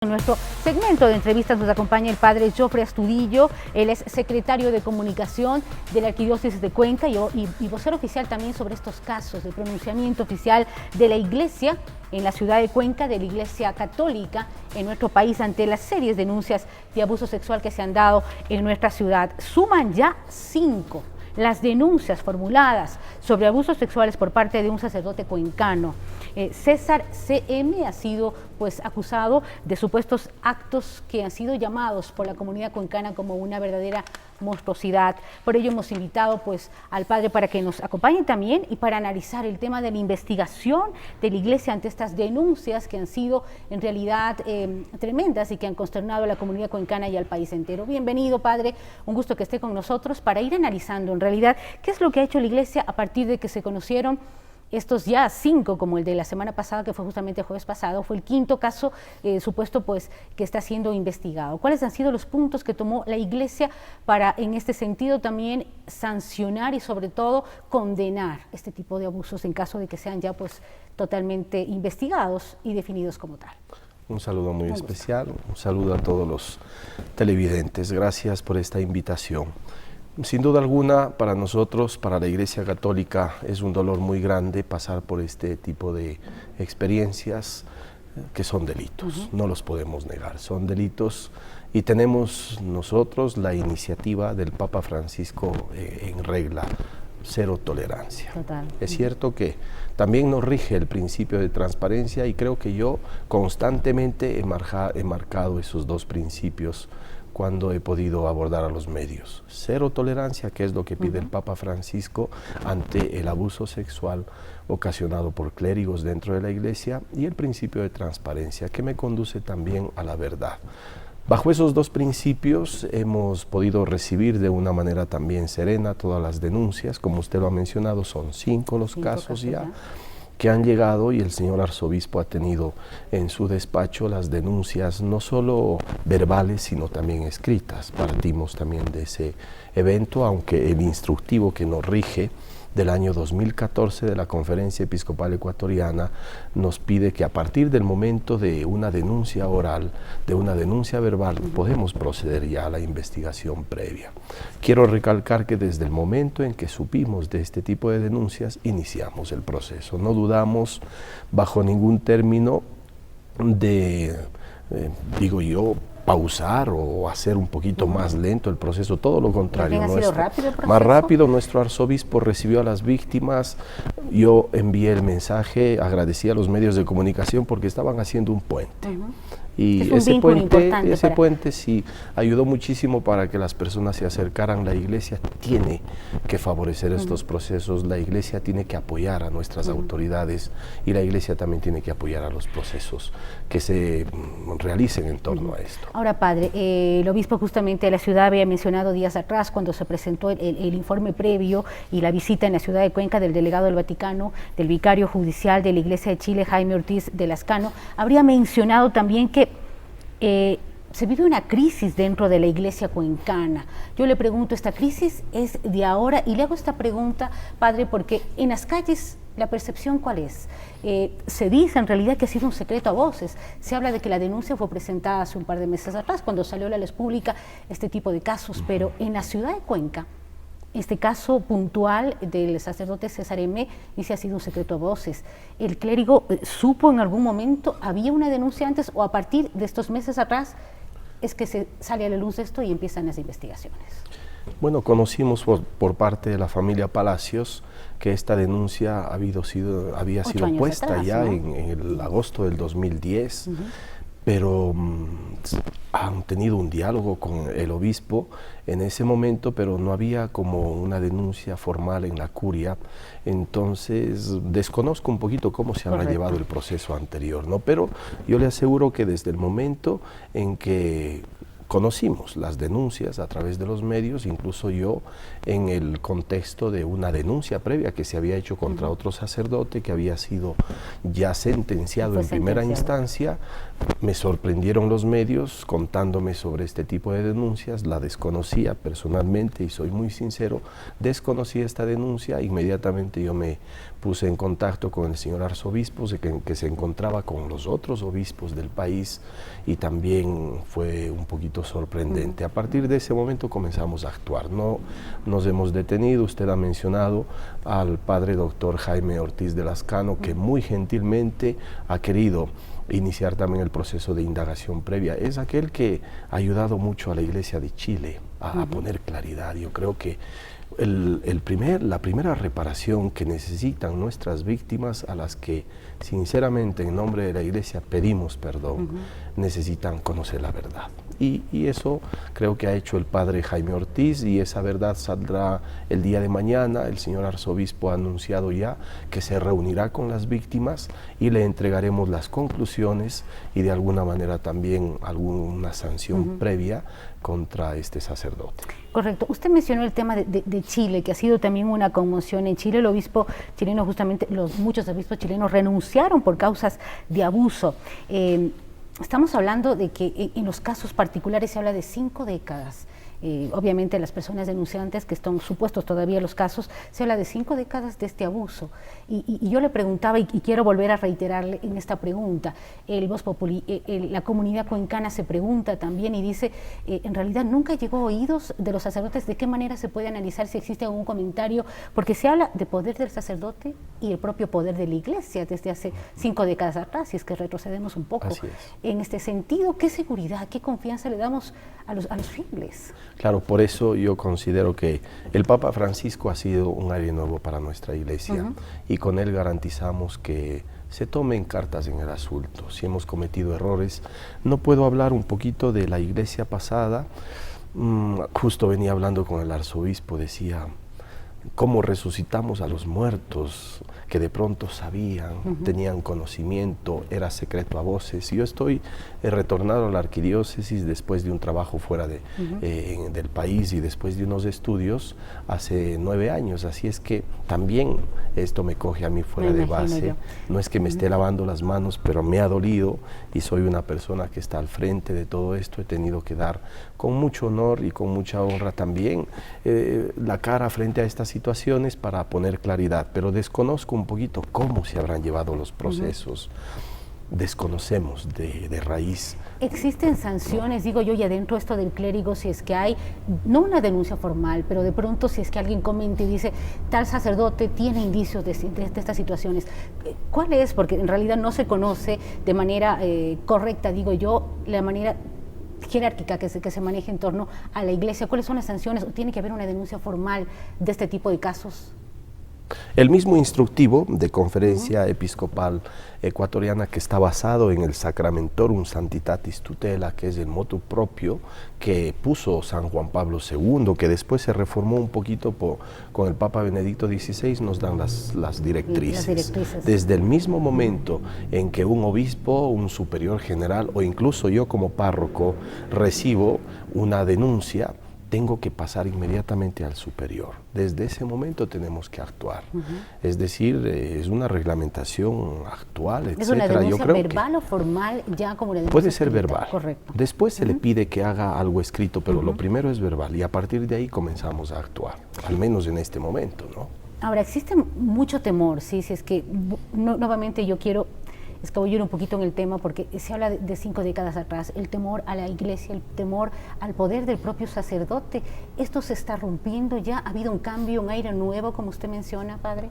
En nuestro segmento de entrevistas nos acompaña el padre Jofre Astudillo. Él es secretario de comunicación de la Arquidiócesis de Cuenca y vocero oficial también sobre estos casos de pronunciamiento oficial de la Iglesia en la ciudad de Cuenca, de la Iglesia Católica en nuestro país ante las serias denuncias de abuso sexual que se han dado en nuestra ciudad. Suman ya 5 las denuncias formuladas sobre abusos sexuales por parte de un sacerdote cuencano. César C.M. ha sido acusado de supuestos actos que han sido llamados por la comunidad cuencana como una verdadera monstruosidad. Por ello hemos invitado al padre para que nos acompañe también y para analizar el tema de la investigación de la Iglesia ante estas denuncias que han sido en realidad tremendas y que han consternado a la comunidad cuencana y al país entero. Bienvenido, padre, un gusto que esté con nosotros para ir analizando en realidad qué es lo que ha hecho la Iglesia a partir de que se conocieron estos ya 5, como el de la semana pasada, que fue justamente el jueves pasado, fue el 5.º caso supuesto que está siendo investigado. ¿Cuáles han sido los puntos que tomó la Iglesia para, en este sentido, también sancionar y sobre todo condenar este tipo de abusos en caso de que sean ya totalmente investigados y definidos como tal? Un saludo muy especial, un saludo a todos los televidentes. Gracias por esta invitación. Sin duda alguna, para nosotros, para la Iglesia Católica, es un dolor muy grande pasar por este tipo de experiencias que son delitos. No los podemos negar, son delitos y tenemos nosotros la iniciativa del Papa Francisco en regla, cero tolerancia. Total. Es cierto que también nos rige el principio de transparencia y creo que yo constantemente he marcado esos dos principios cuando he podido abordar a los medios. Cero tolerancia, que es lo que pide el Papa Francisco ante el abuso sexual ocasionado por clérigos dentro de la Iglesia, y el principio de transparencia, que me conduce también a la verdad. Bajo esos dos principios hemos podido recibir de una manera también serena todas las denuncias. Como usted lo ha mencionado, son 5 los casos ya que han llegado, y el señor arzobispo ha tenido en su despacho las denuncias no solo verbales sino también escritas. Partimos también de ese evento, aunque el instructivo que nos rige del año 2014 de la Conferencia Episcopal Ecuatoriana nos pide que a partir del momento de una denuncia oral, de una denuncia verbal, podemos proceder ya a la investigación previa. Quiero recalcar que desde el momento en que supimos de este tipo de denuncias, iniciamos el proceso. No dudamos bajo ningún término de, pausar o hacer un poquito más lento el proceso, todo lo contrario. ¿Ha sido rápido el proceso? Más rápido, nuestro arzobispo recibió a las víctimas, yo envié el mensaje, agradecí a los medios de comunicación porque estaban haciendo un puente. Y ese puente sí ayudó muchísimo para que las personas se acercaran. La Iglesia tiene que favorecer estos procesos, la Iglesia tiene que apoyar a nuestras autoridades y la Iglesia también tiene que apoyar a los procesos que se realicen en torno a esto. Ahora, padre, el obispo justamente de la ciudad había mencionado días atrás, cuando se presentó el informe previo y la visita en la ciudad de Cuenca del delegado del Vaticano, del vicario judicial de la Iglesia de Chile, Jaime Ortiz de Lascano, habría mencionado también que se vive una crisis dentro de la Iglesia cuencana. Yo le pregunto, ¿esta crisis es de ahora? Y le hago esta pregunta, padre, porque en las calles la percepción ¿cuál es? Se dice en realidad que ha sido un secreto a voces. Se habla de que la denuncia fue presentada hace un par de meses atrás, cuando salió a la luz pública este tipo de casos, pero en la ciudad de Cuenca, este caso puntual del sacerdote César M. dice ha sido un secreto a voces. ¿El clérigo supo en algún momento, había una denuncia antes o a partir de estos meses atrás es que se sale a la luz esto y empiezan las investigaciones? Bueno, conocimos por parte de la familia Palacios que esta denuncia había sido puesta atrás, ya, ¿no? en el agosto del 2010, pero han tenido un diálogo con el obispo en ese momento, pero no había como una denuncia formal en la curia. Entonces desconozco un poquito cómo se habrá llevado el proceso anterior, ¿no? Pero yo le aseguro que desde el momento en que conocimos las denuncias a través de los medios, incluso yo en el contexto de una denuncia previa que se había hecho contra otro sacerdote que había sido ya sentenciado en primera instancia. Me sorprendieron los medios contándome sobre este tipo de denuncias, la desconocía personalmente y soy muy sincero, desconocí esta denuncia, inmediatamente yo me puse en contacto con el señor arzobispo que se encontraba con los otros obispos del país y también fue un poquito sorprendente. A partir de ese momento comenzamos a actuar, no nos hemos detenido. Usted ha mencionado al padre doctor Jaime Ortiz de Lascano, que muy gentilmente ha querido iniciar también el proceso de indagación previa. Es aquel que ha ayudado mucho a la Iglesia de Chile a poner claridad. Yo creo que la primera reparación que necesitan nuestras víctimas, a las que sinceramente en nombre de la Iglesia pedimos perdón, necesitan conocer la verdad. Y eso creo que ha hecho el padre Jaime Ortiz, y esa verdad saldrá el día de mañana. El señor arzobispo ha anunciado ya que se reunirá con las víctimas y le entregaremos las conclusiones y de alguna manera también alguna sanción previa contra este sacerdote. Correcto. Usted mencionó el tema de Chile, que ha sido también una conmoción en Chile. El obispo chileno, justamente, muchos obispos chilenos renunciaron por causas de abuso. Estamos hablando de que en los casos particulares se habla de 5 décadas. Obviamente las personas denunciantes, que están supuestos todavía los casos, se habla de 5 décadas de este abuso. Y yo le preguntaba, y quiero volver a reiterarle en esta pregunta, el Voz Populi, la comunidad cuencana se pregunta también y dice, en realidad nunca llegó a oídos de los sacerdotes de qué manera se puede analizar si existe algún comentario, porque se habla de poder del sacerdote y el propio poder de la Iglesia desde hace 5 décadas atrás, si es que retrocedemos un poco. Así es. En este sentido, ¿qué seguridad, qué confianza le damos a los fieles? Claro, por eso yo considero que el Papa Francisco ha sido un aire nuevo para nuestra Iglesia y con él garantizamos que se tomen cartas en el asunto. Si hemos cometido errores, no puedo hablar un poquito de la Iglesia pasada. Justo venía hablando con el arzobispo, decía, cómo resucitamos a los muertos, que de pronto sabían, tenían conocimiento, era secreto a voces. Yo estoy retornado a la arquidiócesis después de un trabajo fuera del país y después de unos estudios hace 9 años, así es que también esto me coge a mí fuera de base. No es que me esté lavando las manos, pero me ha dolido y soy una persona que está al frente de todo esto. He tenido que dar con mucho honor y con mucha honra también la cara frente a estas situaciones para poner claridad, pero desconozco un poquito cómo se habrán llevado los procesos. Desconocemos de raíz. ¿Existen sanciones, digo yo, y adentro esto del clérigo, si es que hay, no una denuncia formal, pero de pronto si es que alguien comenta y dice, tal sacerdote tiene indicios de estas situaciones? ¿Cuál es? Porque en realidad no se conoce de manera correcta, digo yo, la manera jerárquica que se maneja en torno a la Iglesia. ¿Cuáles son las sanciones? ¿O tiene que haber una denuncia formal de este tipo de casos? El mismo instructivo de Conferencia Episcopal Ecuatoriana, que está basado en el Sacramentorum Santitatis Tutela, que es el motu propio que puso San Juan Pablo II, que después se reformó un poquito con el Papa Benedicto XVI, nos dan las directrices. Desde el mismo momento en que un obispo, un superior general o incluso yo como párroco recibo una denuncia, tengo que pasar inmediatamente al superior. Desde ese momento tenemos que actuar. Es decir, es una reglamentación actual, etc. ¿Es una denuncia verbal o formal ya como una denuncia? Puede ser verbal. Correcto. Después se le pide que haga algo escrito, pero lo primero es verbal y a partir de ahí comenzamos a actuar, al menos en este momento, ¿no? Ahora, existe mucho temor, ¿sí? Si es que nuevamente yo quiero escabullir un poquito en el tema, porque se habla de 5 décadas atrás, el temor a la Iglesia, el temor al poder del propio sacerdote. ¿Esto se está rompiendo ya? ¿Ha habido un cambio, un aire nuevo, como usted menciona, padre?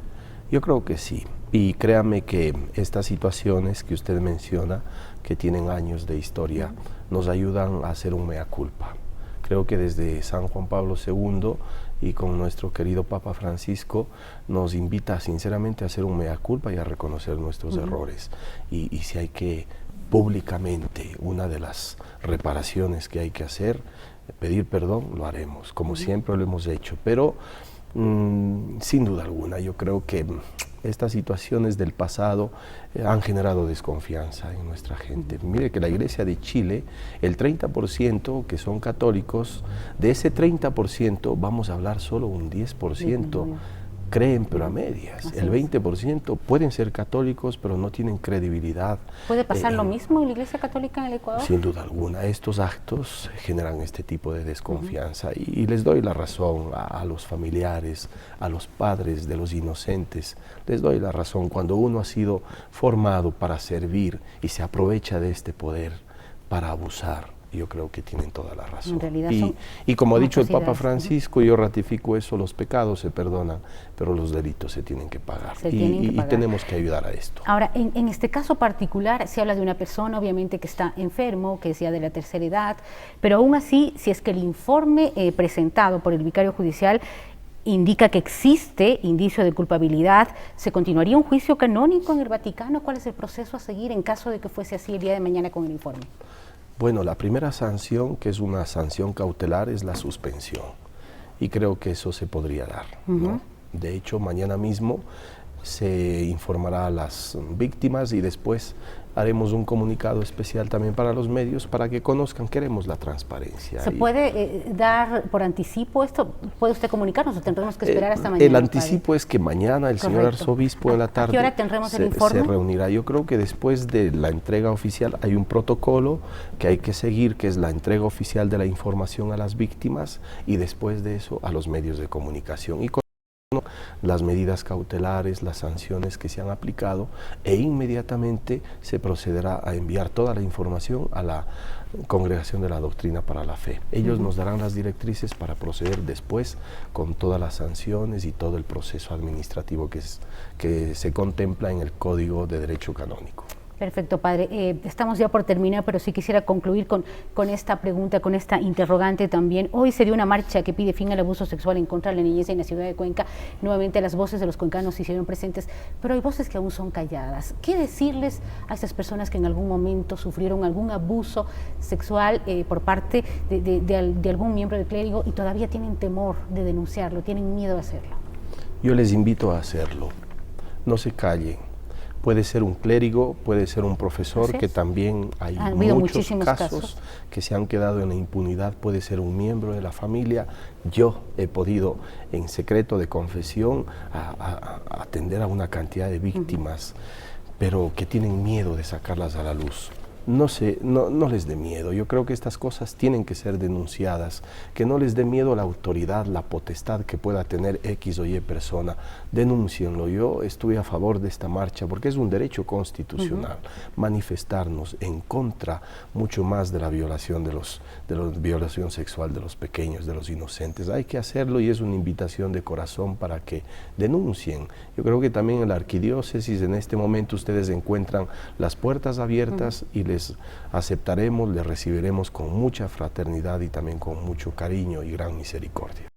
Yo creo que sí, y créame que estas situaciones que usted menciona, que tienen años de historia, nos ayudan a hacer un mea culpa. Creo que desde San Juan Pablo II y con nuestro querido Papa Francisco nos invita sinceramente a hacer un mea culpa y a reconocer nuestros errores. Y si hay que públicamente, una de las reparaciones que hay que hacer, pedir perdón, lo haremos, como siempre lo hemos hecho. Pero sin duda alguna, yo creo que Estas situaciones del pasado han generado desconfianza en nuestra gente. Mire que la Iglesia de Chile, el 30% que son católicos, de ese 30% vamos a hablar solo un 10%. Creen pero a medias. Así el 20% pueden ser católicos pero no tienen credibilidad. ¿Puede pasar lo mismo en la Iglesia Católica en el Ecuador? Sin duda alguna, estos actos generan este tipo de desconfianza y les doy la razón a los familiares, a los padres de los inocentes, les doy la razón cuando uno ha sido formado para servir y se aprovecha de este poder para abusar. Yo creo que tienen toda la razón. En realidad y como ha dicho el Papa Francisco, yo ratifico eso, los pecados se perdonan, pero los delitos se tienen que pagar. Y tenemos que ayudar a esto. Ahora, en este caso particular, se habla de una persona, obviamente, que está enfermo, que es ya de la tercera edad, pero aún así, si es que el informe presentado por el vicario judicial indica que existe indicio de culpabilidad, ¿se continuaría un juicio canónico en el Vaticano? ¿Cuál es el proceso a seguir en caso de que fuese así el día de mañana con el informe? Bueno, la primera sanción, que es una sanción cautelar, es la suspensión. Y creo que eso se podría dar, ¿no? De hecho, mañana mismo se informará a las víctimas y después haremos un comunicado especial también para los medios para que conozcan, queremos la transparencia. ¿Se puede dar por anticipo esto? ¿Puede usted comunicarnos o tendremos que esperar hasta mañana? El anticipo es que mañana el señor arzobispo en la tarde ¿A qué hora tendremos el informe? Se reunirá. Yo creo que después de la entrega oficial hay un protocolo que hay que seguir, que es la entrega oficial de la información a las víctimas y después de eso a los medios de comunicación. Y las medidas cautelares, las sanciones que se han aplicado e inmediatamente se procederá a enviar toda la información a la Congregación de la Doctrina para la Fe. Ellos nos darán las directrices para proceder después con todas las sanciones y todo el proceso administrativo que se contempla en el Código de Derecho Canónico. Perfecto, padre. Estamos ya por terminar, pero sí quisiera concluir con esta pregunta, con esta interrogante también. Hoy se dio una marcha que pide fin al abuso sexual en contra de la niñez en la ciudad de Cuenca. Nuevamente las voces de los cuencanos se hicieron presentes, pero hay voces que aún son calladas. ¿Qué decirles a estas personas que en algún momento sufrieron algún abuso sexual por parte de algún miembro del clérigo y todavía tienen temor de denunciarlo, tienen miedo a hacerlo? Yo les invito a hacerlo. No se callen. Puede ser un clérigo, puede ser un profesor, que también hay muchos casos que se han quedado en la impunidad, puede ser un miembro de la familia. Yo he podido, en secreto de confesión, atender a una cantidad de víctimas, pero que tienen miedo de sacarlas a la luz. No les dé miedo. Yo creo que estas cosas tienen que ser denunciadas, que no les dé miedo la autoridad, la potestad que pueda tener X o Y persona. Denúncienlo. Yo estoy a favor de esta marcha porque es un derecho constitucional manifestarnos en contra mucho más de la violación de la violación sexual de los pequeños, de los inocentes. Hay que hacerlo y es una invitación de corazón para que denuncien. Yo creo que también en la arquidiócesis en este momento ustedes encuentran las puertas abiertas y les aceptaremos, les recibiremos con mucha fraternidad y también con mucho cariño y gran misericordia.